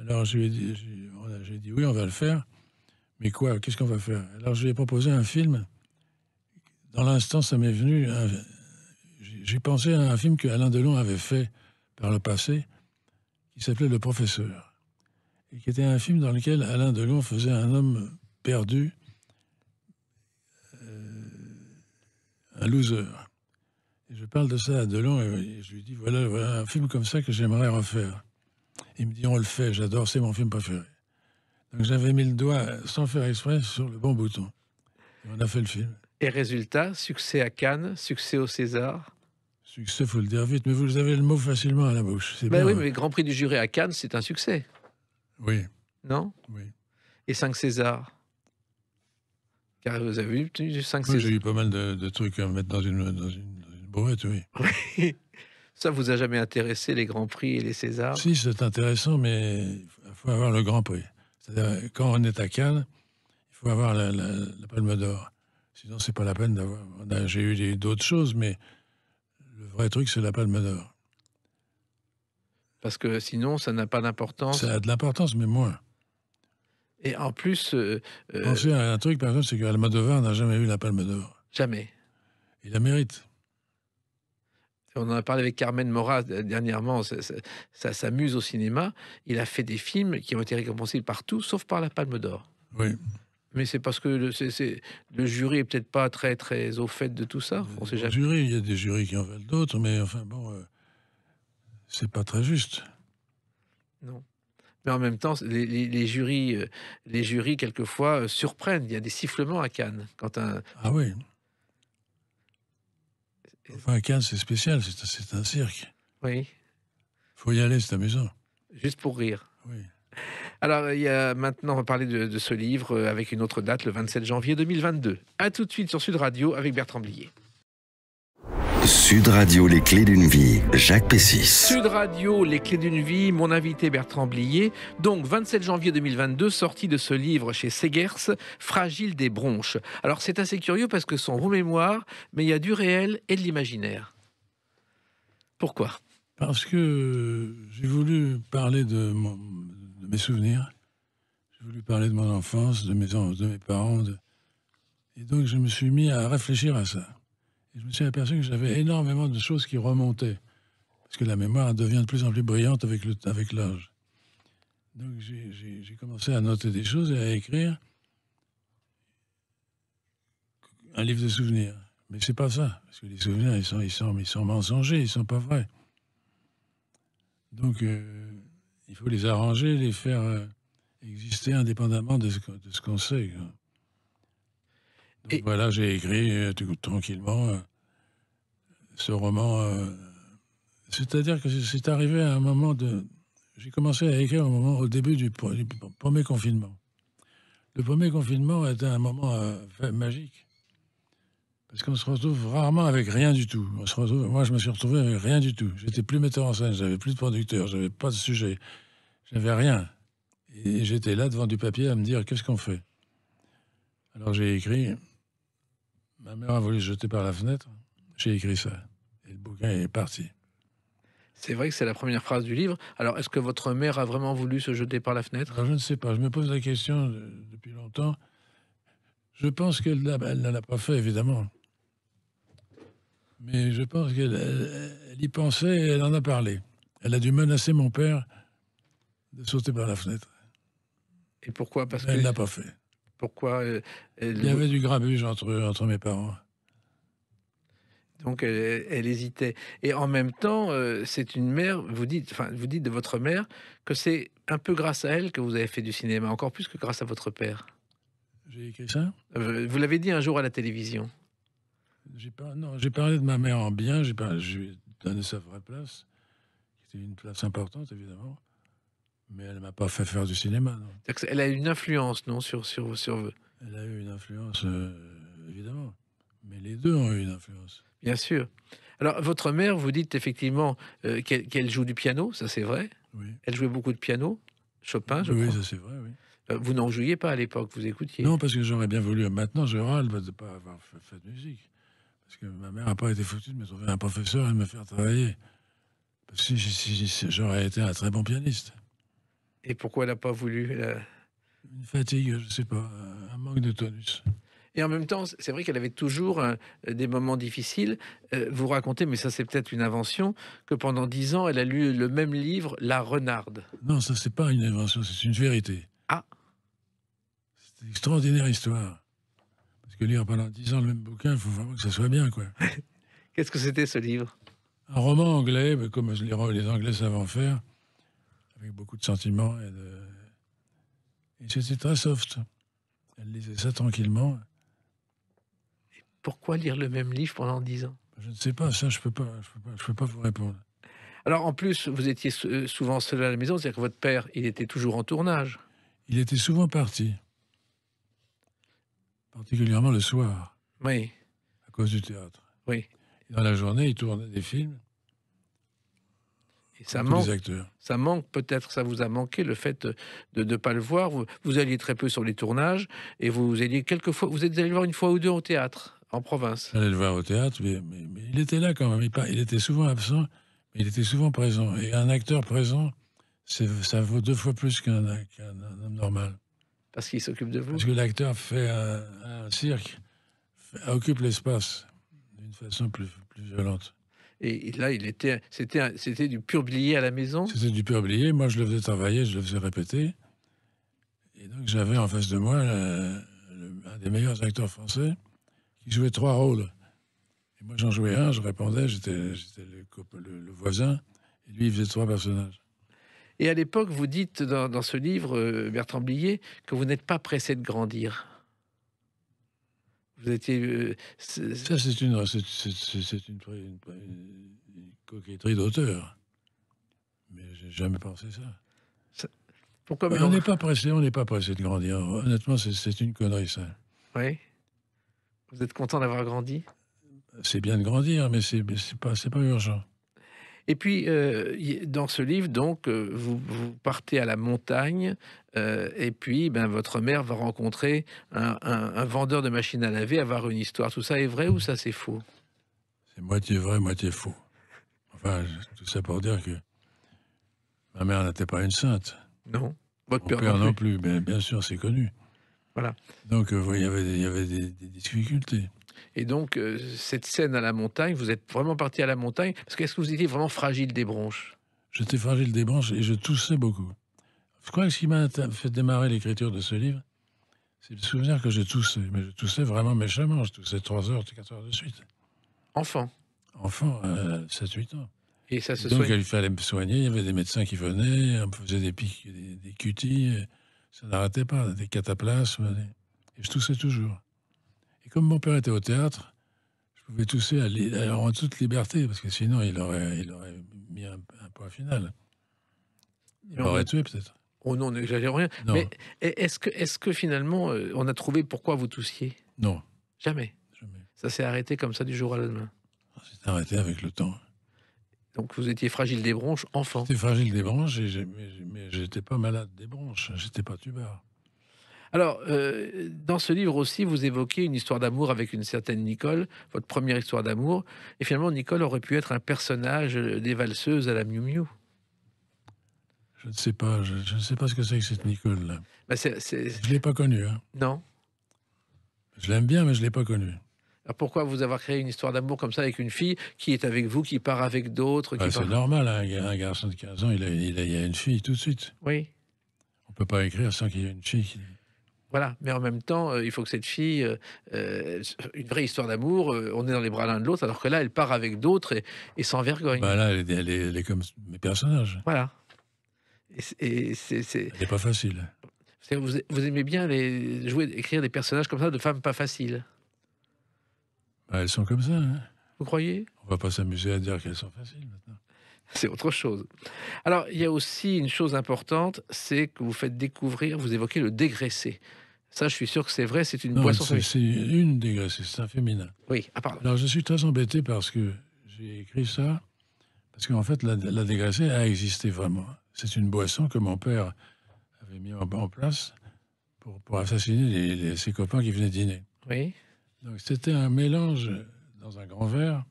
Alors, j'ai dit « Oui, on va le faire. Mais quoi? Qu'est-ce qu'on va faire ?» Alors, je lui ai proposé un film. Dans l'instant, ça m'est venu... J'ai pensé à un film que Alain Delon avait fait par le passé, qui s'appelait Le Professeur, et qui était un film dans lequel Alain Delon faisait un homme perdu, un loser. Et je parle de ça à Delon, et je lui dis, voilà un film comme ça que j'aimerais refaire. Il me dit, on le fait, j'adore, c'est mon film préféré. Donc j'avais mis le doigt, sans faire exprès, sur le bon bouton. Et on a fait le film. Et résultat, succès à Cannes, succès au César. Succès, faut le dire vite, mais vous avez le mot facilement à la bouche. C'est bien, oui, hein. mais le Grand Prix du jury à Cannes, c'est un succès. Oui. Non? Oui. Et 5 Césars. Car vous avez eu 5 Moi, Césars. j'ai eu pas mal de trucs à mettre dans une brouette, oui. Oui. Ça vous a jamais intéressé, les Grands Prix et les Césars? Si, c'est intéressant, mais il faut avoir le Grand Prix. C'est-à-dire, quand on est à Cannes, il faut avoir la Palme d'Or. Sinon, c'est pas la peine d'avoir... J'ai eu d'autres choses, mais le vrai truc, c'est la Palme d'Or. Parce que sinon, ça n'a pas d'importance. Ça a de l'importance, mais moins. Et en plus... Pensez à un truc, par exemple, c'est qu'Almodovar n'a jamais eu la Palme d'Or. Jamais. Il la mérite. On en a parlé avec Carmen Maura dernièrement, ça s'amuse au cinéma. Il a fait des films qui ont été récompensés partout, sauf par la Palme d'Or. Oui. Mais c'est parce que le jury est peut-être pas très, très au fait de tout ça. On sait jamais. Il y a des jurys qui en veulent d'autres, mais enfin bon, c'est pas très juste. Non. Mais en même temps, les jurys, quelquefois, surprennent. Il y a des sifflements à Cannes. Ah oui. Enfin, Cannes, c'est spécial, c'est un cirque. Oui, Faut y aller, c'est amusant. juste pour rire. Oui. Alors, il y a maintenant, on va parler de ce livre avec une autre date, le 27 janvier 2022. A tout de suite sur Sud Radio avec Bertrand Blier. Sud Radio, les clés d'une vie. Jacques Pessis. Sud Radio, les clés d'une vie, mon invité Bertrand Blier. Donc, 27 janvier 2022, sortie de ce livre chez Segers, Fragile des bronches. Alors, c'est assez curieux parce que ce sont vos mémoires, mais il y a du réel et de l'imaginaire. Pourquoi ? Parce que j'ai voulu parler de mes souvenirs. J'ai voulu parler de mon enfance, de mes parents. Et donc, je me suis mis à réfléchir à ça. Et je me suis aperçu que j'avais énormément de choses qui remontaient. Parce que la mémoire devient de plus en plus brillante avec l'âge. Donc j'ai commencé à noter des choses et à écrire un livre de souvenirs. Mais c'est pas ça. Parce que les souvenirs, ils sont mensongers, ils sont pas vrais. Donc il faut les arranger, les faire exister indépendamment de ce qu'on sait. Donc Et- voilà, j'ai écrit tout tranquillement ce roman. C'est-à-dire que c'est arrivé à un moment de... J'ai commencé à écrire au début du premier confinement. Le premier confinement était un moment magique. Parce qu'on se retrouve rarement avec rien du tout. Moi, je me suis retrouvé avec rien du tout. J'étais plus metteur en scène, j'avais plus de producteur, j'avais pas de sujet, j'avais rien. Et j'étais là devant du papier à me dire qu'est-ce qu'on fait. Alors j'ai écrit. Ma mère a voulu se jeter par la fenêtre. J'ai écrit ça. Et le bouquin est parti. C'est vrai que c'est la première phrase du livre. Alors, est-ce que votre mère a vraiment voulu se jeter par la fenêtre ? Alors, je ne sais pas. Je me pose la question depuis longtemps. Je pense qu'elle ne l'a pas fait, évidemment. Mais je pense qu'elle y pensait et elle en a parlé. Elle a dû menacer mon père de sauter par la fenêtre. Et pourquoi ? Parce Elle ne que l'a pas fait. pourquoi Il y avait du grabuge entre mes parents. donc elle hésitait. Et en même temps, c'est une mère. Vous dites de votre mère que c'est un peu grâce à elle que vous avez fait du cinéma, encore plus que grâce à votre père. J'ai écrit ça. Vous l'avez dit un jour à la télévision. J'ai parlé de ma mère en bien. Je lui ai donné sa vraie place, qui était une place importante, évidemment. Mais elle ne m'a pas fait faire du cinéma, non. C'est-à-dire qu'elle a une influence, non, sur vous. Elle a eu une influence, évidemment. Mais les deux ont eu une influence. Bien sûr. Alors, votre mère, vous dites effectivement qu'elle joue du piano, ça c'est vrai. Oui, Elle jouait beaucoup de piano, Chopin, je oui, crois. ça c'est vrai, oui. Vous n'en jouiez pas à l'époque, vous écoutiez. Non, parce que j'aurais bien voulu. Maintenant, je râle de ne pas avoir fait de musique. Parce que ma mère n'a pas été foutue de me trouver un professeur et de me faire travailler. Parce que si j'aurais été un très bon pianiste. Et pourquoi elle n'a pas voulu Une fatigue, je ne sais pas, un manque de tonus. Et en même temps, c'est vrai qu'elle avait toujours des moments difficiles. Vous racontez, mais ça c'est peut-être une invention, que pendant 10 ans, elle a lu le même livre, La Renarde. Non, ça, c'est pas une invention, c'est une vérité. Ah. C'est une extraordinaire histoire. Parce que lire pendant 10 ans le même bouquin, il faut vraiment que ça soit bien, quoi. Qu'est-ce que c'était ce livre? Un roman anglais, mais comme les Anglais savent en faire, avec beaucoup de sentiments. Et c'était très soft. Elle lisait ça tranquillement. Pourquoi lire le même livre pendant 10 ans? Je ne sais pas, ça, je peux pas vous répondre. Alors en plus, vous étiez souvent seul à la maison, c'est-à-dire que votre père, il était toujours en tournage. Il était souvent parti. Particulièrement le soir, Oui, à cause du théâtre. oui. Et dans la journée, il tournait des films. Et ça Tous manque. les acteurs. Ça manque peut-être, ça vous a manqué le fait de ne pas le voir. Vous alliez très peu sur les tournages et vous alliez quelquefois. Vous êtes allé le voir une fois ou deux au théâtre en province. J'allais le voir au théâtre, mais il était là quand même. Il était souvent absent, mais il était souvent présent. Et un acteur présent, ça vaut 2 fois plus qu'un homme normal. Parce qu'il s'occupe de vous. Parce que l'acteur fait un cirque, occupe l'espace d'une façon plus violente. Et là, c'était du pur billet à la maison. C'était du pur oublié. Moi, je le faisais travailler, je le faisais répéter. Et donc, j'avais en face de moi un des meilleurs acteurs français qui jouait 3 rôles. Et moi, j'en jouais un, je répondais, j'étais le voisin, et lui, il faisait 3 personnages. Et à l'époque, vous dites dans ce livre, Bertrand Blier, que vous n'êtes pas pressé de grandir. Vous étiez... Ça, c'est une coquetterie d'auteur. Mais j'ai jamais pensé ça. Pourquoi On n'est pas pressé de grandir. Honnêtement, c'est une connerie, ça. Oui. Vous êtes content d'avoir grandi? C'est bien de grandir, mais c'est pas urgent. Et puis, dans ce livre, donc, vous partez à la montagne, et puis, votre mère va rencontrer un vendeur de machines à laver, avoir une histoire. Tout ça est vrai ou ça, c'est faux? C'est moitié vrai, moitié faux. Enfin, tout ça pour dire que ma mère n'était pas une sainte. Non. Votre Mon père non plus, mais bien sûr, c'est connu. Voilà. Donc, il y avait des difficultés. Et donc, cette scène à la montagne, vous êtes vraiment parti à la montagne, parce qu'est-ce que vous étiez vraiment fragile des bronches? J'étais fragile des branches et je toussais beaucoup. Je crois que ce qui m'a fait démarrer l'écriture de ce livre, c'est le souvenir que je toussais. Mais je toussais vraiment méchamment. Je toussais 3 heures, 4 heures de suite. Enfant. Enfant, 7-8 ans. Et ça se Donc, soigne. il fallait me soigner. Il y avait des médecins qui venaient, on me faisait des pics, des cutis. Ça n'arrêtait pas, des cataplasmes. Et je toussais toujours. Et comme mon père était au théâtre, je pouvais tousser en toute liberté, parce que sinon, il aurait mis un point final. Il m'aurait tué, peut-être. Oh non, n'exagère rien. Non. Mais est-ce que finalement, on a trouvé pourquoi vous toussiez? Non, Jamais. jamais. Ça s'est arrêté comme ça du jour au lendemain. C'est arrêté avec le temps. Donc vous étiez fragile des bronches, enfant. J'étais fragile des branches, mais j'étais pas malade des bronches. J'étais pas tubard. Alors, dans ce livre aussi, vous évoquez une histoire d'amour avec une certaine Nicole, votre première histoire d'amour. Et finalement, Nicole aurait pu être un personnage des valseuses à la Miu Miu. Je ne sais pas. Je ne sais pas ce que c'est que cette Nicole-là. Je ne l'ai pas connue. Hein. Non. Je l'aime bien, mais je ne l'ai pas connue. Alors pourquoi vous avoir créé une histoire d'amour comme ça avec une fille qui est avec vous, qui part avec d'autres C'est normal, hein, un garçon de 15 ans, il y a une fille tout de suite. Oui. On ne peut pas écrire sans qu'il y ait une fille qui... Voilà, mais en même temps, il faut que cette fille, une vraie histoire d'amour, on est dans les bras l'un de l'autre, alors que là, elle part avec d'autres et sans vergogne. Là, elle est comme mes personnages. Voilà. Elle n'est pas facile. Vous aimez bien écrire des personnages comme ça, de femmes pas faciles. Elles sont comme ça. Hein. Vous croyez? On va pas s'amuser à dire qu'elles sont faciles maintenant. C'est autre chose. Alors, il y a aussi une chose importante, c'est que vous faites découvrir, vous évoquez le dégraissé. Ça, je suis sûr que c'est vrai, c'est une boisson féminine. C'est une dégraissée, c'est un féminin. Oui, pardon. Alors, je suis très embêté parce que j'ai écrit ça, parce qu'en fait, la dégraissée a existé vraiment. C'est une boisson que mon père avait mis en place pour assassiner ses copains qui venaient dîner. Oui. Donc, c'était un mélange dans un grand verre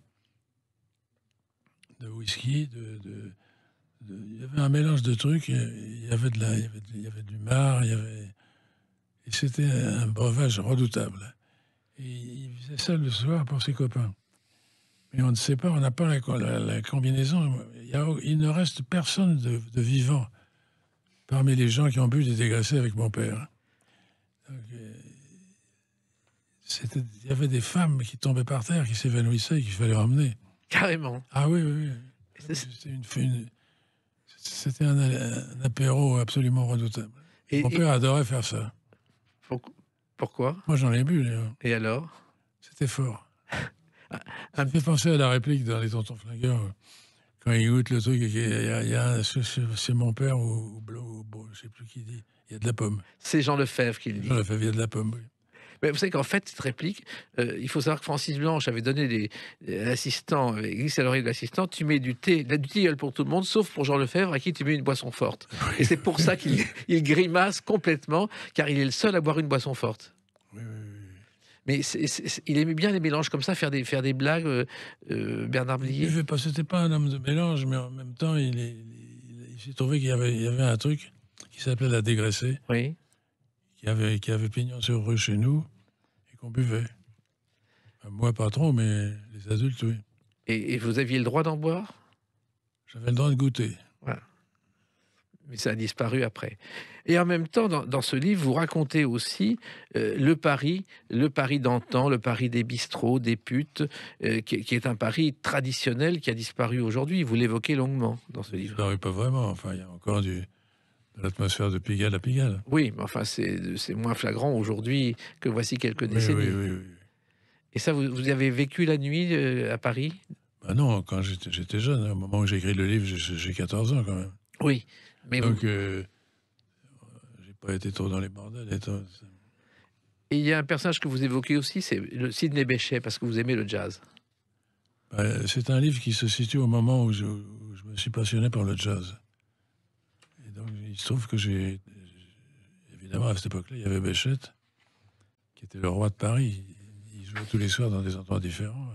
de whisky, il y avait un mélange de trucs, il y avait du marc, et c'était un breuvage redoutable. Et il faisait ça le soir pour ses copains. Mais on ne sait pas, on n'a pas la combinaison. Il ne reste personne de vivant parmi les gens qui ont bu des dégraissés avec mon père. Donc, il y avait des femmes qui tombaient par terre, qui s'évanouissaient, qu'il fallait ramener. Carrément. Ah oui. C'était un apéro absolument redoutable. Mon père adorait faire ça. Pourquoi? Moi, j'en ai bu, Léo. Et alors? C'était fort. Ça me fait penser à la réplique dans Les Tontons Flingueurs. Quand il goûte le truc, c'est mon père ou je ne sais plus qui dit. Il y a de la pomme. C'est Jean Lefebvre qui le dit. Jean Lefebvre, il y a de la pomme, oui. Mais vous savez qu'en fait, cette réplique, il faut savoir que Francis Blanche avait donné l'assistant, glissé à l'oreille de l'assistant, tu mets du tilleul pour tout le monde, sauf pour Jean Lefebvre, à qui tu mets une boisson forte. Oui. Et c'est pour ça qu'il grimace complètement, car il est le seul à boire une boisson forte. Oui. Mais il aimait bien les mélanges comme ça, faire des blagues, Bernard Blier. C'était pas un homme de mélange, mais en même temps, il s'est trouvé qu'il y avait un truc qui s'appelait la dégraissée. Oui. Qui avait pignon sur rue chez nous et qu'on buvait. Moi, pas trop, mais les adultes, oui. Et vous aviez le droit d'en boire? J'avais le droit de goûter. Voilà. Mais ça a disparu après. Et en même temps, dans ce livre, vous racontez aussi le Paris d'antan, le Paris des bistrots, des putes, qui est un Paris traditionnel qui a disparu aujourd'hui. Vous l'évoquez longuement dans ce livre. Disparu pas vraiment. Enfin, il y a encore de l'atmosphère de Pigalle à Pigalle. Oui, mais enfin, c'est moins flagrant aujourd'hui que voici quelques décennies. Oui. Et ça, vous avez vécu la nuit à Paris? Ben non, quand j'étais jeune, au moment où j'ai écrit le livre, j'ai 14 ans quand même. Oui. Mais Donc, j'ai pas été trop dans les bordels. Et il y a un personnage que vous évoquez aussi, c'est le Sidney Bechet, parce que vous aimez le jazz. C'est un livre qui se situe au moment où je me suis passionné par le jazz. Et donc, il se trouve que évidemment, à cette époque-là, il y avait Bechet, qui était le roi de Paris. Il jouait tous les soirs dans des endroits différents.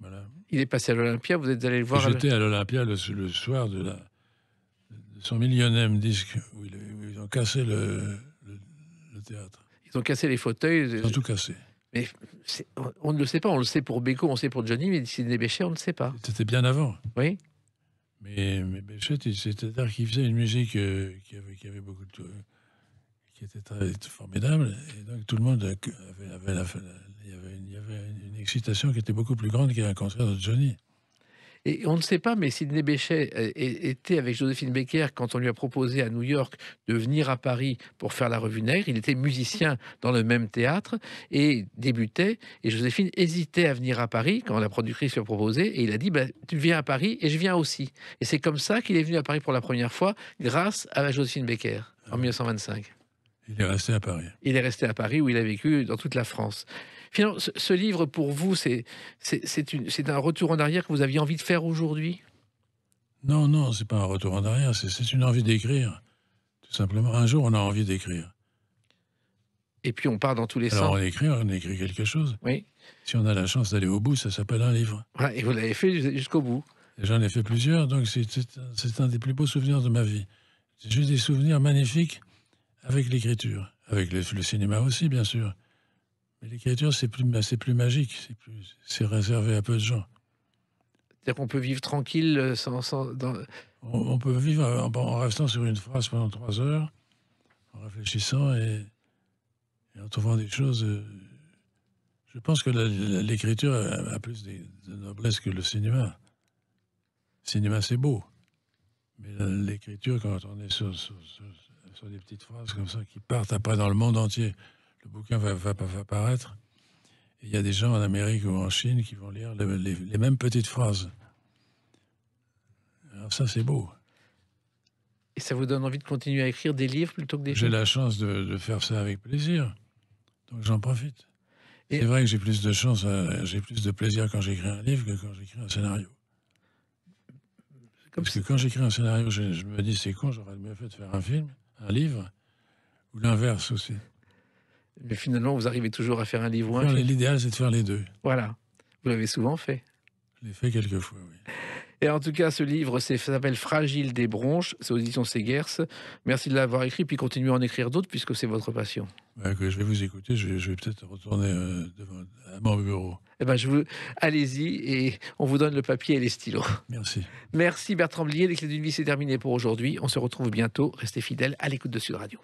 Voilà. Il est passé à l'Olympia, vous êtes allé le voir. J'étais à l'Olympia le soir de son millionième disque, où ils ont cassé le théâtre. Ils ont cassé les fauteuils. Ils ont tout cassé. Mais on ne le sait pas, on le sait pour Beko, on sait pour Johnny, mais Sidney Bechet, on ne sait pas. C'était bien avant. Oui. Mais Bechet, c'est-à-dire qu'il faisait une musique qui avait beaucoup de... qui était très formidable. Et donc tout le monde il y avait une excitation qui était beaucoup plus grande qu'un concert de Johnny. Et on ne sait pas, mais Sidney Bechet était avec Joséphine Baker quand on lui a proposé à New York de venir à Paris pour faire la Revue Nègre. Il était musicien dans le même théâtre et débutait. Et Joséphine hésitait à venir à Paris quand la productrice lui a proposé. Et il a dit tu viens à Paris et je viens aussi. Et c'est comme ça qu'il est venu à Paris pour la première fois, grâce à Joséphine Baker, en 1925. Il est resté à Paris. Il est resté à Paris où il a vécu dans toute la France. Finalement, ce livre, pour vous, c'est un retour en arrière que vous aviez envie de faire aujourd'hui? Non, c'est pas un retour en arrière, c'est une envie d'écrire, tout simplement. Un jour, on a envie d'écrire. Et puis on part dans tous les sens. Alors on écrit quelque chose. Oui. Si on a la chance d'aller au bout, ça s'appelle un livre. Voilà, et vous l'avez fait jusqu'au bout. Et j'en ai fait plusieurs, donc c'est un des plus beaux souvenirs de ma vie. J'ai des souvenirs magnifiques avec l'écriture, avec le cinéma aussi, bien sûr. Mais l'écriture, c'est plus magique, c'est réservé à peu de gens. C'est-à-dire qu'on peut vivre tranquille On peut vivre en restant sur une phrase pendant 3 heures, en réfléchissant et en trouvant des choses. Je pense que l'écriture a plus de noblesse que le cinéma. Le cinéma, c'est beau. Mais l'écriture, quand on est sur des petites phrases comme ça qui partent après dans le monde entier, le bouquin va paraître. Il y a des gens en Amérique ou en Chine qui vont lire les mêmes petites phrases. Alors ça, c'est beau. Et ça vous donne envie de continuer à écrire des livres plutôt que des J'ai films? la chance de faire ça avec plaisir. Donc j'en profite. Et... C'est vrai que j'ai plus de chance, j'ai plus de plaisir quand j'écris un livre que quand j'écris un scénario. Parce que quand j'écris un scénario, je me dis c'est con, j'aurais mieux fait de faire un film, un livre, ou l'inverse aussi. Mais finalement, vous arrivez toujours à faire un livre ou un film. L'idéal, c'est de faire les deux. Voilà. Vous l'avez souvent fait. Je l'ai fait quelques fois, oui. Et en tout cas, ce livre s'appelle Fragile des bronches, c'est aux éditions Segers. Merci de l'avoir écrit, puis continuez à en écrire d'autres, puisque c'est votre passion. Ouais, que je vais vous écouter, je vais peut-être retourner à mon bureau. Eh ben, allez-y, et on vous donne le papier et les stylos. Merci. Merci Bertrand Blier, les clés d'une vie, c'est terminé pour aujourd'hui. On se retrouve bientôt. Restez fidèles à l'écoute de Sud Radio.